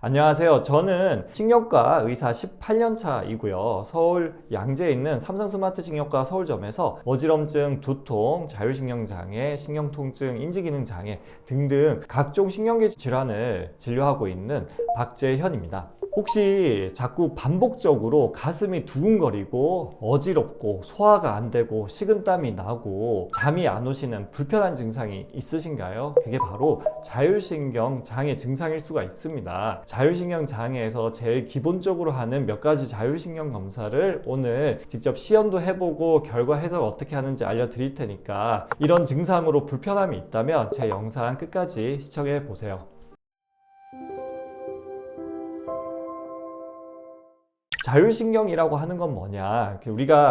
안녕하세요. 저는 신경과 의사 18년 차이고요. 서울 양재에 있는 삼성 스마트 신경과 서울점에서 어지럼증, 두통, 자율신경장애, 신경통증, 인지기능장애 등등 각종 신경계 질환을 진료하고 있는 박재현입니다. 혹시 자꾸 반복적으로 가슴이 두근거리고 어지럽고 소화가 안 되고 식은땀이 나고 잠이 안 오시는 불편한 증상이 있으신가요? 그게 바로 자율신경 장애 증상일 수가 있습니다. 자율신경 장애에서 제일 기본적으로 하는 몇 가지 자율신경 검사를 오늘 직접 시연도 해보고 결과 해석 어떻게 하는지 알려드릴 테니까 이런 증상으로 불편함이 있다면 제 영상 끝까지 시청해 보세요. 자율신경이라고 하는 건 뭐냐?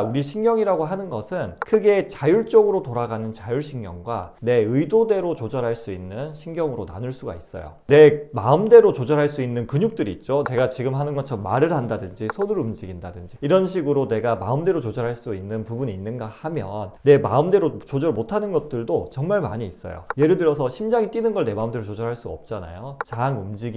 우리 신경이라고 하는 것은 크게 자율적으로 돌아가는 자율신경과 내 의도대로 조절할 수 있는 신경으로 나눌 수가 있어요. 내 마음대로 조절할 수 있는 근육들이 있죠. 제가 지금 하는 것처럼 말을 한다든지 손을 움직인다든지 이런 식으로 내가 마음대로 조절할 수 있는 부분이 있는가 하면 내 마음대로 조절 못하는 것들도 정말 많이 있어요. 예를 들어서 심장이 뛰는 걸 내 마음대로 조절할 수 없잖아요. 장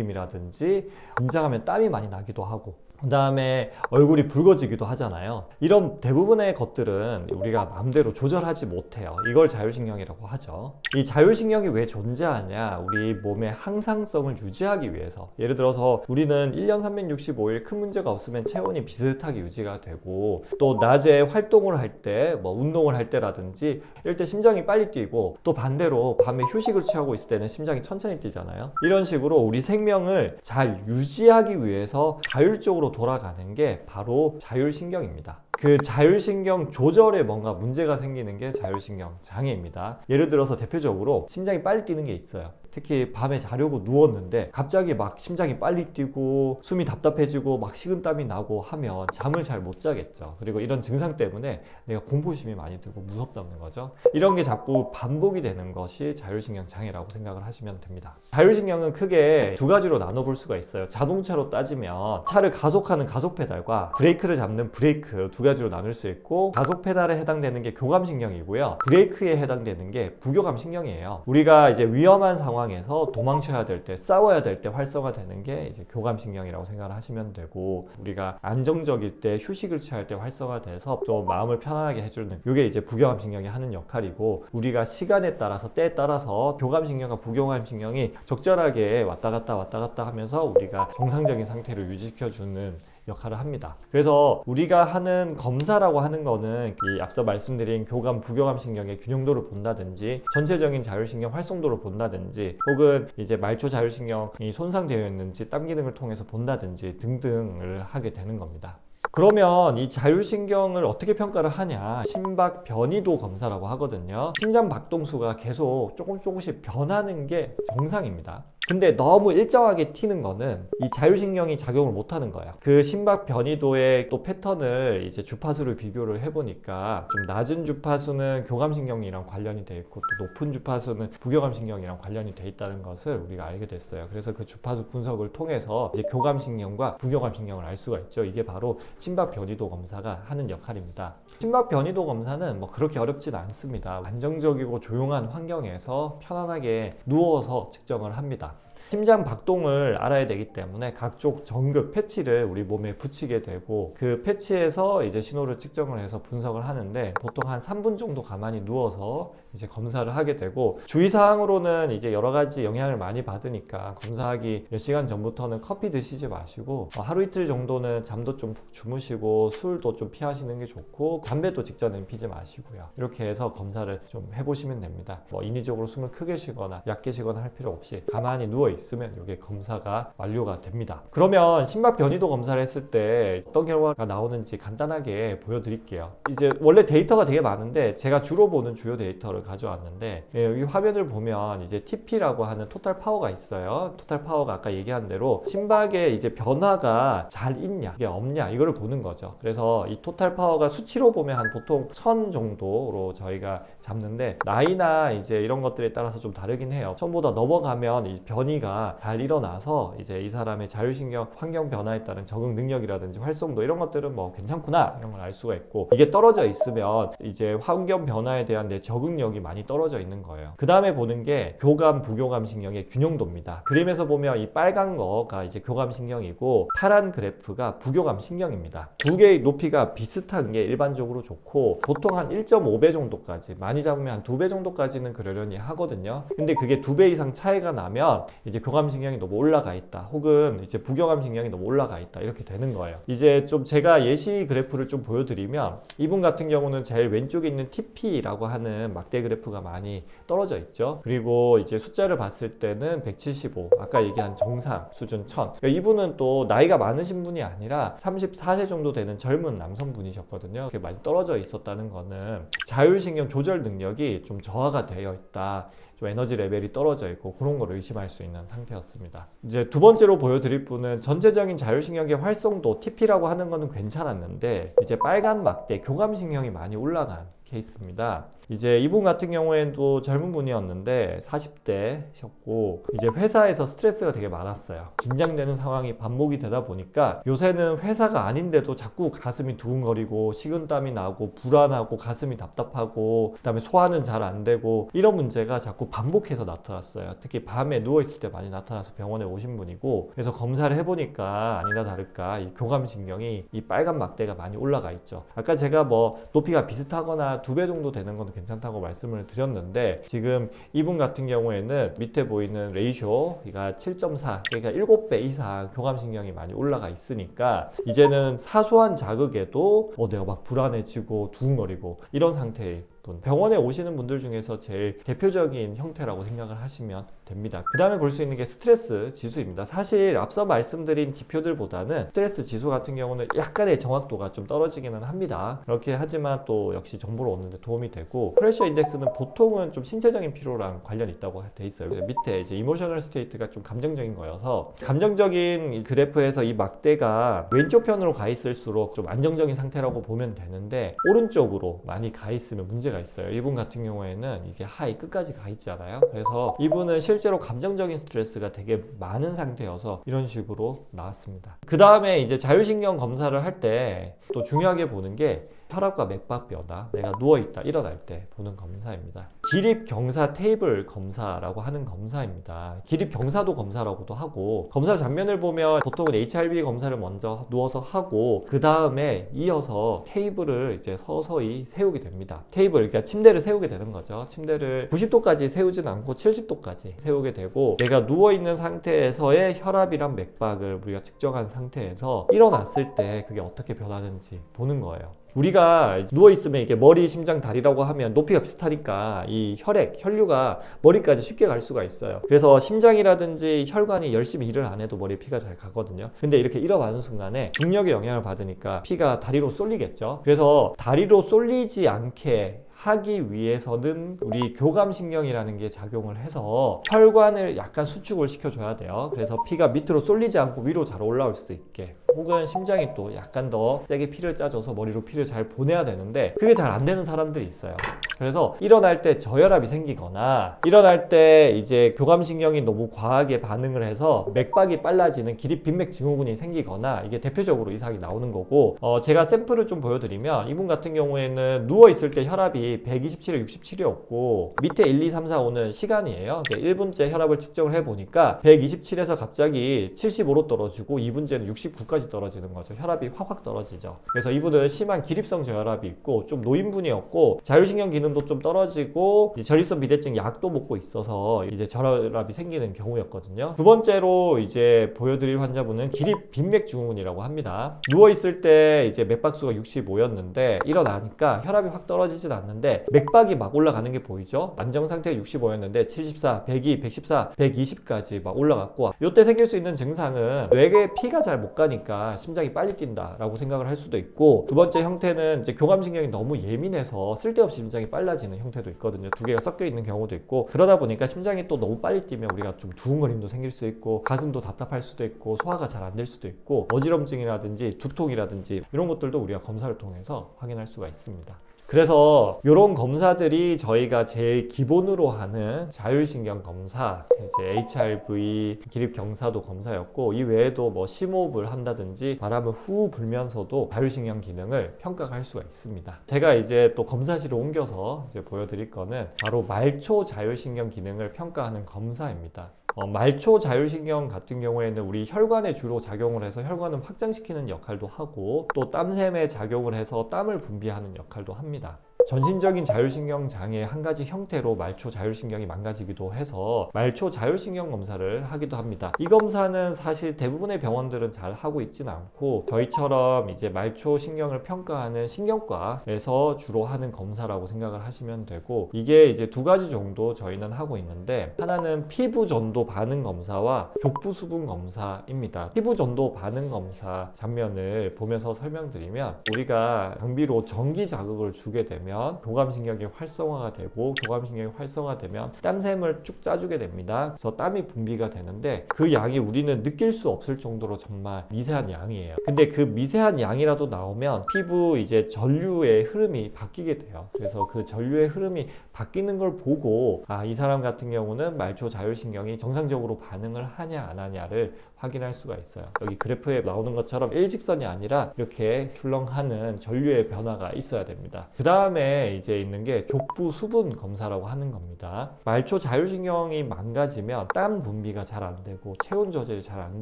움직임이라든지 긴장하면 땀이 많이 나기도 하고 그 다음에 얼굴이 붉어지기도 하잖아요. 이런 대부분의 것들은 우리가 마음대로 조절하지 못해요. 이걸 자율신경이라고 하죠. 이 자율신경이 왜 존재하냐? 우리 몸의 항상성을 유지하기 위해서. 예를 들어서 우리는 1년 365일 큰 문제가 없으면 체온이 비슷하게 유지가 되고 또 낮에 활동을 할 때 운동을 할 때라든지 이럴 때 심장이 빨리 뛰고 또 반대로 밤에 휴식을 취하고 있을 때는 심장이 천천히 뛰잖아요. 이런 식으로 우리 생명을 잘 유지하기 위해서 자율적으로 돌아가는 게 바로 자율신경입니다. 그 자율신경 조절에 뭔가 문제가 생기는 게 자율신경 장애입니다. 예를 들어서 대표적으로 심장이 빨리 뛰는 게 있어요. 특히 밤에 자려고 누웠는데 갑자기 막 심장이 빨리 뛰고 숨이 답답해지고 막 식은땀이 나고 하면 잠을 잘 못 자겠죠. 그리고 이런 증상 때문에 내가 공포심이 많이 들고 무섭다는 거죠. 이런 게 자꾸 반복이 되는 것이 자율신경 장애라고 생각을 하시면 됩니다. 자율신경은 크게 두 가지로 나눠볼 수가 있어요. 자동차로 따지면 차를 가속하는 가속 페달과 브레이크를 잡는 브레이크 두 가지로 나눌 수 있고 가속 페달에 해당되는 게 교감신경이고요. 브레이크에 해당되는 게 부교감신경이에요. 우리가 이제 위험한 상황에서 도망쳐야 될 때, 싸워야 될 때 활성화되는 게 이제 교감신경이라고 생각을 하시면 되고 우리가 안정적일 때, 휴식을 취할 때 활성화돼서 또 마음을 편안하게 해주는 이게 이제 부교감신경이 하는 역할이고 우리가 시간에 따라서 때에 따라서 교감신경과 부교감신경이 적절하게 왔다 갔다 하면서 우리가 정상적인 상태를 유지시켜주는 역할을 합니다. 그래서 우리가 하는 검사라고 하는 거는 이 앞서 말씀드린 교감, 부교감 신경의 균형도를 본다든지 전체적인 자율신경 활성도를 본다든지 혹은 이제 말초 자율신경이 손상되어 있는지 땀 기능을 통해서 본다든지 등등을 하게 되는 겁니다. 그러면 이 자율신경을 어떻게 평가를 하냐? 심박 변이도 검사라고 하거든요. 심장 박동수가 계속 조금씩 변하는 게 정상입니다. 근데 너무 일정하게 튀는 거는 이 자율신경이 작용을 못하는 거예요. 그 심박 변이도의 또 패턴을 이제 주파수를 비교를 해보니까 좀 낮은 주파수는 교감신경이랑 관련이 돼 있고 또 높은 주파수는 부교감신경이랑 관련이 돼 있다는 것을 우리가 알게 됐어요. 그래서 그 주파수 분석을 통해서 이제 교감신경과 부교감신경을 알 수가 있죠. 이게 바로 심박 변이도 검사가 하는 역할입니다. 심박 변이도 검사는 그렇게 어렵진 않습니다. 안정적이고 조용한 환경에서 편안하게 누워서 측정을 합니다. 심장 박동을 알아야 되기 때문에 각종 전극 패치를 우리 몸에 붙이게 되고 그 패치에서 이제 신호를 측정을 해서 분석을 하는데 보통 한 3분 정도 가만히 누워서 이제 검사를 하게 되고 주의사항으로는 이제 여러 가지 영향을 많이 받으니까 검사하기 몇 시간 전부터는 커피 드시지 마시고 하루 이틀 정도는 잠도 좀 푹 주무시고 술도 좀 피하시는 게 좋고 담배도 직전엔 피지 마시고요. 이렇게 해서 검사를 좀 해보시면 됩니다. 인위적으로 숨을 크게 쉬거나 얕게 쉬거나 할 필요 없이 가만히 누워 있으면 이게 검사가 완료가 됩니다. 그러면 심박 변이도 검사를 했을 때 어떤 결과가 나오는지 간단하게 보여드릴게요. 이제 원래 데이터가 되게 많은데 제가 주로 보는 주요 데이터를 가져왔는데 여기 화면을 보면 이제 TP라고 하는 토탈 파워가 있어요. 토탈 파워가 아까 얘기한 대로 심박의 이제 변화가 잘 있냐 이게 없냐 이거를 보는 거죠. 그래서 이 토탈 파워가 수치로 보면 한 보통 1000 정도로 저희가 잡는데 나이나 이제 이런 것들에 따라서 좀 다르긴 해요. 1000보다 넘어가면 이 변이가 마비가 잘 일어나서 이제 이 사람의 자율신경 환경 변화에 따른 적응 능력이라든지 활성도 이런 것들은 뭐 괜찮구나 이런 걸 알 수가 있고, 이게 떨어져 있으면 이제 환경 변화에 대한 내 적응력이 많이 떨어져 있는 거예요. 그 다음에 보는 게 교감 부교감 신경의 균형도입니다. 그림에서 보면 이 빨간 거가 이제 교감 신경이고 파란 그래프가 부교감 신경입니다. 두 개의 높이가 비슷한 게 일반적으로 좋고, 보통 한 1.5배 정도까지, 많이 잡으면 한 2배 정도까지는 그러려니 하거든요. 근데 그게 2배 이상 차이가 나면 이제 교감 신경이 너무 올라가 있다, 혹은 이제 부교감 신경이 너무 올라가 있다, 이렇게 되는 거예요. 이제 좀 제가 예시 그래프를 좀 보여드리면, 이분 같은 경우는 제일 왼쪽에 있는 TP라고 하는 막대 그래프가 많이 떨어져 있죠. 그리고 이제 숫자를 봤을 때는 175, 아까 얘기한 정상 수준 1000. 그러니까 이분은 또 나이가 많으신 분이 아니라 34세 정도 되는 젊은 남성분이셨거든요. 이렇게 많이 떨어져 있었다는 거는 자율신경 조절 능력이 좀 저하가 되어 있다, 좀 에너지 레벨이 떨어져 있고 그런 걸 의심할 수 있는 상태였습니다. 이제 두 번째로 보여드릴 분은 전체적인 자율신경의 활성도 TP라고 하는 거는 괜찮았는데, 이제 빨간 막대 교감신경이 많이 올라간 케이스입니다. 이제 이분 같은 경우에도 젊은 분이었는데 40대셨고, 이제 회사에서 스트레스가 되게 많았어요. 긴장되는 상황이 반복이 되다 보니까 요새는 회사가 아닌데도 자꾸 가슴이 두근거리고 식은땀이 나고 불안하고 가슴이 답답하고, 그 다음에 소화는 잘 안 되고, 이런 문제가 자꾸 반복해서 나타났어요. 특히 밤에 누워있을 때 많이 나타나서 병원에 오신 분이고, 그래서 검사를 해보니까 아니나 다를까 이 교감신경이 이 빨간 막대가 많이 올라가 있죠. 아까 제가 뭐 높이가 비슷하거나 2배 정도 되는 건 괜찮다고 말씀을 드렸는데, 지금 이분 같은 경우에는 밑에 보이는 레이쇼가 7.4, 그러니까 7배 이상 교감신경이 많이 올라가 있으니까 이제는 사소한 자극에도 내가 막 불안해지고 두근거리고 이런 상태의 분, 병원에 오시는 분들 중에서 제일 대표적인 형태라고 생각을 하시면 됩니다. 그 다음에 볼 수 있는 게 스트레스 지수입니다. 사실 앞서 말씀드린 지표들보다는 스트레스 지수 같은 경우는 약간의 정확도가 좀 떨어지기는 합니다. 그렇게 하지만 또 역시 정보를 얻는 데 도움이 되고, 프레셔 인덱스는 보통은 좀 신체적인 피로랑 관련이 있다고 돼 있어요. 밑에 이제 이모셔널 스테이트가 좀 감정적인 거여서, 감정적인 이 그래프에서 이 막대가 왼쪽 편으로 가 있을수록 좀 안정적인 상태라고 보면 되는데, 오른쪽으로 많이 가 있으면 문제가 있어요. 이분 같은 경우에는 이게 하이 끝까지 가 있잖아요. 그래서 이분은 실제로 감정적인 스트레스가 되게 많은 상태여서 이런 식으로 나왔습니다. 그 다음에 이제 자율신경 검사를 할 때 또 중요하게 보는 게 혈압과 맥박 변화, 내가 누워있다 일어날 때 보는 검사입니다. 기립경사 테이블 검사라고 하는 검사입니다. 기립경사도 검사라고도 하고, 검사 장면을 보면 보통은 HRV 검사를 먼저 누워서 하고, 그 다음에 이어서 테이블을 이제 서서히 세우게 됩니다. 테이블, 그러니까 침대를 세우게 되는 거죠. 침대를 90도까지 세우진 않고 70도까지 세우게 되고, 내가 누워있는 상태에서의 혈압이랑 맥박을 우리가 측정한 상태에서 일어났을 때 그게 어떻게 변하는지 보는 거예요. 우리가 누워있으면 이게 머리, 심장, 다리라고 하면 높이가 비슷하니까 이 혈액, 혈류가 머리까지 쉽게 갈 수가 있어요. 그래서 심장이라든지 혈관이 열심히 일을 안 해도 머리에 피가 잘 가거든요. 근데 이렇게 일어나는 순간에 중력의 영향을 받으니까 피가 다리로 쏠리겠죠. 그래서 다리로 쏠리지 않게 하기 위해서는 우리 교감신경이라는 게 작용을 해서 혈관을 약간 수축을 시켜줘야 돼요. 그래서 피가 밑으로 쏠리지 않고 위로 잘 올라올 수 있게, 혹은 심장이 또 약간 더 세게 피를 짜줘서 머리로 피를 잘 보내야 되는데 그게 잘 안 되는 사람들이 있어요. 그래서 일어날 때 저혈압이 생기거나, 일어날 때 이제 교감신경이 너무 과하게 반응을 해서 맥박이 빨라지는 기립빈맥증후군이 생기거나, 이게 대표적으로 이상이 나오는 거고, 제가 샘플을 좀 보여드리면 이분 같은 경우에는 누워있을 때 혈압이 127에 67이었고 밑에 1, 2, 3, 4, 5는 시간이에요. 1분째 혈압을 측정을 해보니까 127에서 갑자기 75로 떨어지고 2분째는 69까지 떨어지는 거죠. 혈압이 확 떨어지죠. 그래서 이분은 심한 기립성 저혈압이 있고 좀 노인분이었고, 자율신경 기능도 좀 떨어지고 전립선 비대증 약도 먹고 있어서 이제 저혈압이 생기는 경우였거든요. 두 번째로 이제 보여드릴 환자분은 기립빈맥증후군이라고 합니다. 누워있을 때 이제 맥박수가 65였는데 일어나니까 혈압이 확 떨어지진 않는데 맥박이 막 올라가는 게 보이죠? 안정 상태가 65였는데 74, 102, 114, 120까지 막 올라갔고, 이때 생길 수 있는 증상은 뇌에 피가 잘 못 가니까 심장이 빨리 뛴다 라고 생각을 할 수도 있고, 두 번째 형태는 이제 교감신경이 너무 예민해서 쓸데없이 심장이 빨라지는 형태도 있거든요. 두 개가 섞여 있는 경우도 있고, 그러다 보니까 심장이 또 너무 빨리 뛰면 우리가 좀 두근거림도 생길 수 있고, 가슴도 답답할 수도 있고, 소화가 잘 안 될 수도 있고, 어지럼증이라든지 두통이라든지 이런 것들도 우리가 검사를 통해서 확인할 수가 있습니다. 그래서 이런 검사들이 저희가 제일 기본으로 하는 자율신경 검사, 이제 HRV, 기립경사도 검사였고, 이 외에도 뭐 심호흡을 한다든지 바람을 후 불면서도 자율신경 기능을 평가할 수가 있습니다. 제가 이제 또 검사실을 옮겨서 이제 보여드릴 거는 바로 말초 자율신경 기능을 평가하는 검사입니다. 말초 자율신경 같은 경우에는 우리 혈관에 주로 작용을 해서 혈관을 확장시키는 역할도 하고, 또 땀샘에 작용을 해서 땀을 분비하는 역할도 합니다. 전신적인 자율신경 장애의 한 가지 형태로 말초 자율신경이 망가지기도 해서 말초 자율신경 검사를 하기도 합니다. 이 검사는 사실 대부분의 병원들은 잘 하고 있지는 않고, 저희처럼 이제 말초 신경을 평가하는 신경과에서 주로 하는 검사라고 생각을 하시면 되고, 이게 이제 두 가지 정도 저희는 하고 있는데, 하나는 피부 전도 반응 검사와 족부 수분 검사입니다. 피부 전도 반응 검사 장면을 보면서 설명드리면, 우리가 장비로 전기 자극을 주게 되면 교감신경이 활성화가 되고, 교감신경이 활성화되면 땀샘을 쭉 짜주게 됩니다. 그래서 땀이 분비가 되는데, 그 양이 우리는 느낄 수 없을 정도로 정말 미세한 양이에요. 근데 그 미세한 양이라도 나오면 피부 이제 전류의 흐름이 바뀌게 돼요. 그래서 그 전류의 흐름이 바뀌는 걸 보고, 이 사람 같은 경우는 말초 자율신경이 정상적으로 반응을 하냐 안 하냐를 확인할 수가 있어요. 여기 그래프에 나오는 것처럼 일직선이 아니라 이렇게 출렁하는 전류의 변화가 있어야 됩니다. 그 다음에 이제 있는 게 족부 수분 검사라고 하는 겁니다. 말초 자율신경이 망가지면 땀 분비가 잘 안 되고 체온 조절이 잘 안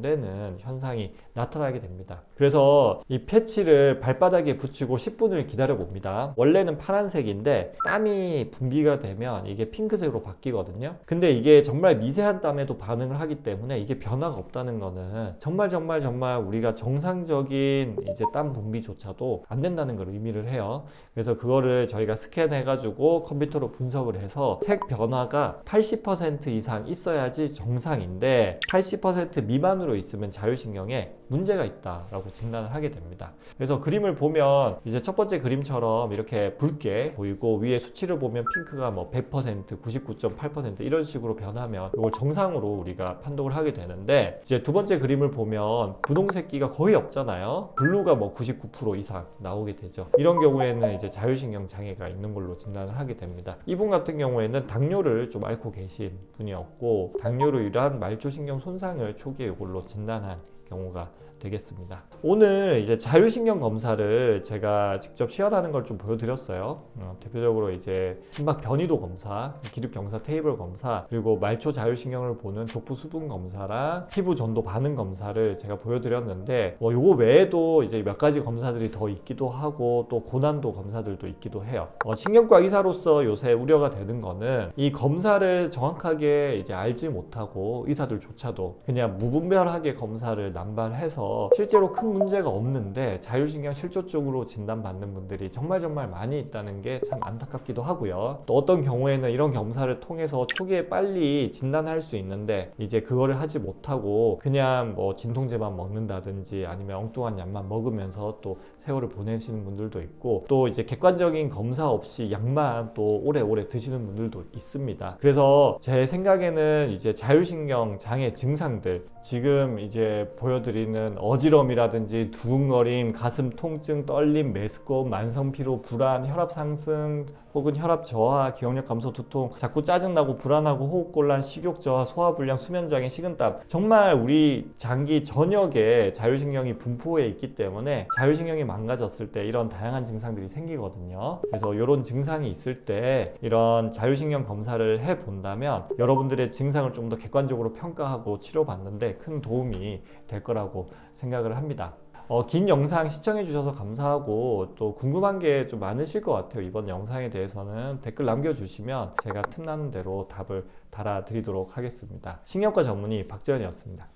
되는 현상이 나타나게 됩니다. 그래서 이 패치를 발바닥에 붙이고 10분을 기다려 봅니다. 원래는 파란색인데 땀이 분비가 되면 이게 핑크색으로 바뀌거든요. 근데 이게 정말 미세한 땀에도 반응을 하기 때문에 이게 변화가 없다는 거는 정말 우리가 정상적인 이제 땀 분비조차도 안 된다는 걸 의미를 해요. 그래서 그거를 저희가 스캔해 가지고 컴퓨터로 분석을 해서 색 변화가 80% 이상 있어야지 정상인데, 80% 미만으로 있으면 자율신경에 문제가 있다라고 진단을 하게 됩니다. 그래서 그림을 보면 이제 첫 번째 그림처럼 이렇게 붉게 보이고, 위에 수치를 보면 핑크가 뭐 100%, 99.8% 이런 식으로 변하면 이걸 정상으로 우리가 판독을 하게 되는데, 이제 두 번째 그림을 보면 분홍색기가 거의 없잖아요. 블루가 뭐 99% 이상 나오게 되죠. 이런 경우에는 이제 자율신경 장애가 있는 걸로 진단을 하게 됩니다. 이분 같은 경우에는 당뇨를 좀 앓고 계신 분이었고, 당뇨로 인한 말초신경 손상을 초기에 이걸로 진단한 경우가 되겠습니다. 오늘 이제 자율신경 검사를 제가 직접 시연하는 걸 좀 보여드렸어요. 대표적으로 이제 심박 변이도 검사, 기립경사 테이블 검사, 그리고 말초 자율신경을 보는 족부 수분 검사랑 피부 전도 반응 검사를 제가 보여드렸는데, 요거 외에도 이제 몇 가지 검사들이 더 있기도 하고, 또 고난도 검사들도 있기도 해요. 신경과 의사로서 요새 우려가 되는 거는, 이 검사를 정확하게 이제 알지 못하고 의사들조차도 그냥 무분별하게 검사를 남발해서 실제로 큰 문제가 없는데 자율신경 실조증으로 진단받는 분들이 정말 많이 있다는 게 참 안타깝기도 하고요. 또 어떤 경우에는 이런 검사를 통해서 초기에 빨리 진단할 수 있는데, 이제 그거를 하지 못하고 그냥 뭐 진통제만 먹는다든지 아니면 엉뚱한 약만 먹으면서 또 세월을 보내시는 분들도 있고, 또 이제 객관적인 검사 없이 약만 또 오래오래 드시는 분들도 있습니다. 그래서 제 생각에는 이제 자율신경 장애 증상들, 지금 이제 보여드리는 어지럼이라든지 두근거림, 가슴 통증, 떨림, 메스꺼움, 만성피로, 불안, 혈압 상승 혹은 혈압 저하, 기억력 감소, 두통, 자꾸 짜증나고 불안하고 호흡곤란, 식욕 저하, 소화불량, 수면장애, 식은땀, 정말 우리 장기 전역에 자율신경이 분포해 있기 때문에 자율신경이 망가졌을 때 이런 다양한 증상들이 생기거든요. 그래서 이런 증상이 있을 때 이런 자율신경 검사를 해 본다면 여러분들의 증상을 좀 더 객관적으로 평가하고 치료받는데 큰 도움이 될 거라고 생각을 합니다. 긴 영상 시청해 주셔서 감사하고, 또 궁금한 게 좀 많으실 것 같아요. 이번 영상에 대해서는 댓글 남겨주시면 제가 틈나는 대로 답을 달아드리도록 하겠습니다. 신경과 전문의 박재현이었습니다.